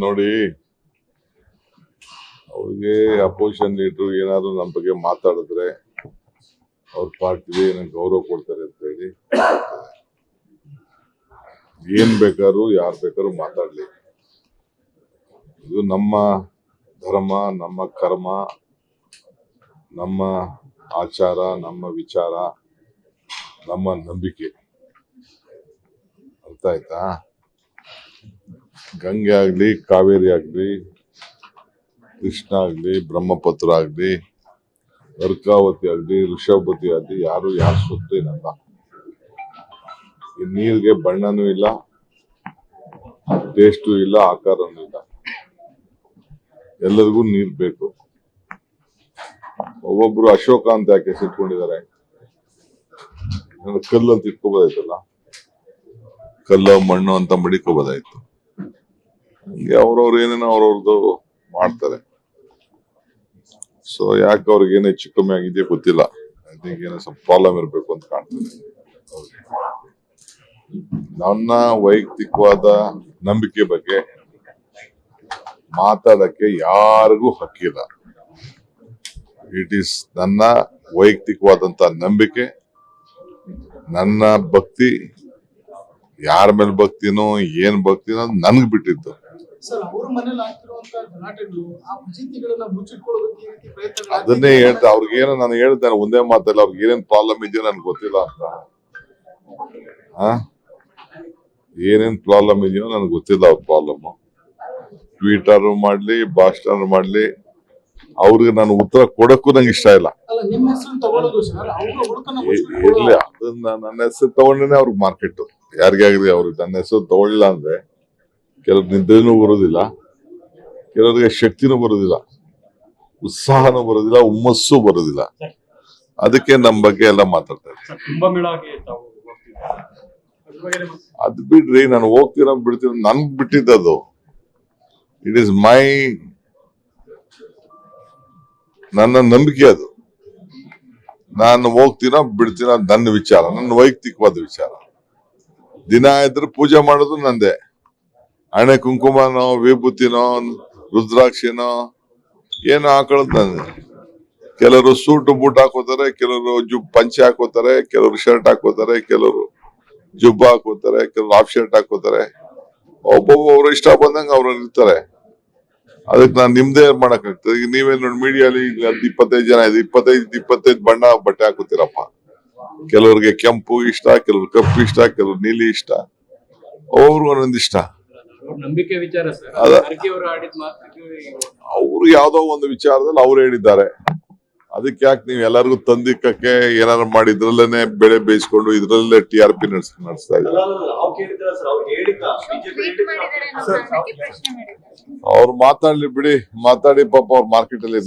ನೋಡಿ, ಅವ್ರಿಗೆ opposition leader ಏನಾದ್ರು ನಮ್ಮ ಬಗ್ಗೆ ಮಾತಾಡಿದ್ರೆ ಅವ್ರ ಪಾರ್ಟಿಗೆ ಏನೋ ಗೌರವ ಕೊಡ್ತಾರೆ ಅಂತ ಹೇಳಿ ಏನ್ ಬೇಕಾದ್ರೂ ಯಾರು ಬೇಕಾದ್ರೂ ಮಾತಾಡ್ಲಿ. ಇದು ನಮ್ಮ ಧರ್ಮ, ನಮ್ಮ ಕರ್ಮ, ನಮ್ಮ ಆಚಾರ, ನಮ್ಮ ವಿಚಾರ, ನಮ್ಮ ನಂಬಿಕೆ. ಅರ್ಥ ಆಯ್ತಾ? ಗಂಗೆ ಆಗ್ಲಿ, ಕಾವೇರಿ ಆಗ್ಲಿ, ಕೃಷ್ಣ ಆಗ್ಲಿ, ಬ್ರಹ್ಮಪುತ್ರ ಆಗ್ಲಿ, ಅರ್ಕಾವತಿ ಆಗ್ಲಿ, ಋಷಭವತಿ ಆಗ್ಲಿ, ಯಾರು ಯಾರ ಸೊತ್ತು ಏನಲ್ಲ. ಈ ನೀರಿಗೆ ಬಣ್ಣನೂ ಇಲ್ಲ, ಟೇಸ್ಟು ಇಲ್ಲ, ಆಕಾರನೂ ಇಲ್ಲ. ಎಲ್ಲರಿಗೂ ನೀರ್ ಬೇಕು. ಒಬ್ಬೊಬ್ರು ಅಶೋಕ ಅಂತ ಯಾಕೆ ಸಿಟ್ಕೊಂಡಿದ್ದಾರೆ? ಕಲ್ಲು ಅಂತ ಇಟ್ಕೋಬೋದಾಯ್ತಲ್ಲ, ಕಲ್ಲು ಮಣ್ಣು ಅಂತ ಮಡಿಕೋಬೋದಾಯ್ತು. ಹಂಗೆ ಅವ್ರವ್ರು ಏನೇನೋ ಅವ್ರವ್ರದ್ದು ಮಾಡ್ತಾರೆ. ಸೊ ಯಾಕೆ ಅವ್ರಿಗೆ ಏನೇ ಹೆಚ್ಚು ಕಮ್ಮಿ ಆಗಿದೆಯೋ ಗೊತ್ತಿಲ್ಲ. ಐ ಥಿಂಕ್ ಏನೋ ಸ್ವಲ್ಪ ಪ್ರಾಬ್ಲಮ್ ಇರಬೇಕು ಅಂತ ಕಾಣ್ತದೆ. ನನ್ನ ವೈಯಕ್ತಿಕವಾದ ನಂಬಿಕೆ ಬಗ್ಗೆ ಮಾತಾಡಕ್ಕೆ ಯಾರಿಗೂ ಹಕ್ಕಿಲ್ಲ. ಇಟ್ ಈಸ್ ನನ್ನ ವೈಯಕ್ತಿಕವಾದಂತ ನಂಬಿಕೆ, ನನ್ನ ಭಕ್ತಿ. ಯಾರ ಮೇಲೆ ಭಕ್ತಿನೋ ಏನ್ ಭಕ್ತಿನೋ ನನ್ಗ್ ಬಿಟ್ಟಿದ್ದು. ಅದನ್ನೇ ಹೇಳ್ತಾ ಅವ್ರಿಗೇನೋ ನಾನು ಹೇಳ್ತೇನೆ ಒಂದೇ ಮಾತಲ್ಲ, ಅವ್ರಿಗೆ ಏನೇನ್ ಪ್ರಾಬ್ಲಮ್ ಇದೆಯೋ ನನ್ಗೆ ಗೊತ್ತಿಲ್ಲ ಅಂತ. ಏನೇನ್ ಪ್ರಾಬ್ಲಮ್ ಇದೆಯೋ ನನ್ಗೆ ಗೊತ್ತಿಲ್ಲ ಅವ್ರ ಪ್ರಾಬ್ಲಮ್. ಟ್ವೀಟರ್ ಮಾಡ್ಲಿ, ಭಾಷಣ ಮಾಡ್ಲಿ, ಅವ್ರಿಗೆ ನಾನು ಉತ್ತರ ಕೊಡಕ್ಕೂ ನಂಗೆ ಇಷ್ಟ ಇಲ್ಲ. ಇರ್ಲಿ, ಅದನ್ನ ನನ್ನ ಹೆಸರು ತಗೊಂಡೇನೆ ಅವ್ರಿಗೆ ಮಾರ್ಕೆಟ್. ಯಾರಿಗೇ ಆಗಲಿ ಅವ್ರಿಗೆ ನನ್ನ ಹೆಸರು ತಗೊಳ್ಳಿಲ್ಲ ಅಂದ್ರೆ ಕೆಲವ್ರಿಗೆ ನಿದ್ರೆನೂ ಬರೋದಿಲ್ಲ, ಕೆಲವರಿಗೆ ಶಕ್ತಿನೂ ಬರೋದಿಲ್ಲ, ಉತ್ಸಾಹನೂ ಬರೋದಿಲ್ಲ, ಹುಮ್ಮಸ್ಸು ಬರೋದಿಲ್ಲ. ಅದಕ್ಕೆ ನಮ್ಮ ಬಗ್ಗೆ ಎಲ್ಲ ಮಾತಾಡ್ತಾರೆ. ಅದ್ ಬಿಡ್ರಿ, ನಾನು ಹೋಗ್ತೀನ ಬಿಡ್ತೀನ ನನ್ಗ್ ಬಿಟ್ಟಿದ್ದದು. ಇಟ್ ಈಸ್ ಮೈ, ನನ್ನ ನಂಬಿಕೆ ಅದು. ನಾನು ಹೋಗ್ತೀನೋ ಬಿಡ್ತೀನೋ ನನ್ನ ವಿಚಾರ, ನನ್ನ ವೈಯಕ್ತಿಕವಾದ ವಿಚಾರ. ದಿನ ಇದ್ರೆ ಪೂಜೆ ಮಾಡೋದು ನಂದೇ. ಹಣೆ ಕುಂಕುಮನೋ, ವಿಭೂತಿನೋ, ರುದ್ರಾಕ್ಷಿನೋ ಏನೋ ಹಾಕೊಳ್ಳೋದು ನಂದೆ. ಕೆಲವರು ಸೂಟು ಬೂಟ್ ಹಾಕೋತಾರೆ, ಕೆಲವರು ಪಂಚೆ ಹಾಕೋತಾರೆ, ಕೆಲವರು ಶರ್ಟ್ ಹಾಕೋತಾರೆ, ಕೆಲವರು ಜುಬ್ಬ ಹಾಕೋತಾರೆ, ಕೆಲವರು ಹಾಫ್ ಶರ್ಟ್ ಹಾಕೋತಾರೆ. ಒಬ್ಬೊಬ್ಬರು ಇಷ್ಟ ಬಂದಂಗೆ ಅವ್ರು ಇರ್ತಾರೆ. ಅದಕ್ಕೆ ನಾನು ನಿಮ್ದೇ ಮಾಡಕ್ಕಾಗ್ತದೆ. ಈಗ ನೀವೇ ನೋಡಿ ಮೀಡಿಯಲ್ಲಿ 25 ಜನ ಇದೆ, 25 ಬಣ್ಣ ಬಟ್ಟೆ ಹಾಕೋತೀರಪ್ಪ. ಕೆಲವ್ರಿಗೆ ಕೆಂಪು ಇಷ್ಟ, ಕೆಲವ್ರು ಕಪ್ಪು ಇಷ್ಟ, ಕೆಲವ್ರು ನೀಲಿ ಇಷ್ಟ, ಒಬ್ಬೊಬ್ರು ಒಂದೊಂದು ಇಷ್ಟ. ಅವ್ರು ಯಾವ್ದೋ ಒಂದು ವಿಚಾರದಲ್ಲಿ ಅವ್ರು ಹೇಳಿದ್ದಾರೆ. ಅದಕ್ಕೆ ಯಾಕೆ ನೀವು ಎಲ್ಲರಿಗೂ ತಂದಿಕ್ಕಕ್ಕೆ ಏನಾದ್ರು ಮಾಡಿ ಇದ್ರಲ್ಲೇನೆ ಬೆಳೆ ಬೇಯಿಸ್ಕೊಂಡು ಇದ್ರಲ್ಲೇ TRP ನಡೆಸ್ತಾ ಇದ್ದಾರೆ. ಅವ್ರು ಮಾತಾಡ್ಲಿ ಬಿಡಿ, ಮಾತಾಡಿ ಪಾಪ ಅವ್ರ ಮಾರ್ಕೆಟ್ ಅಲ್ಲಿ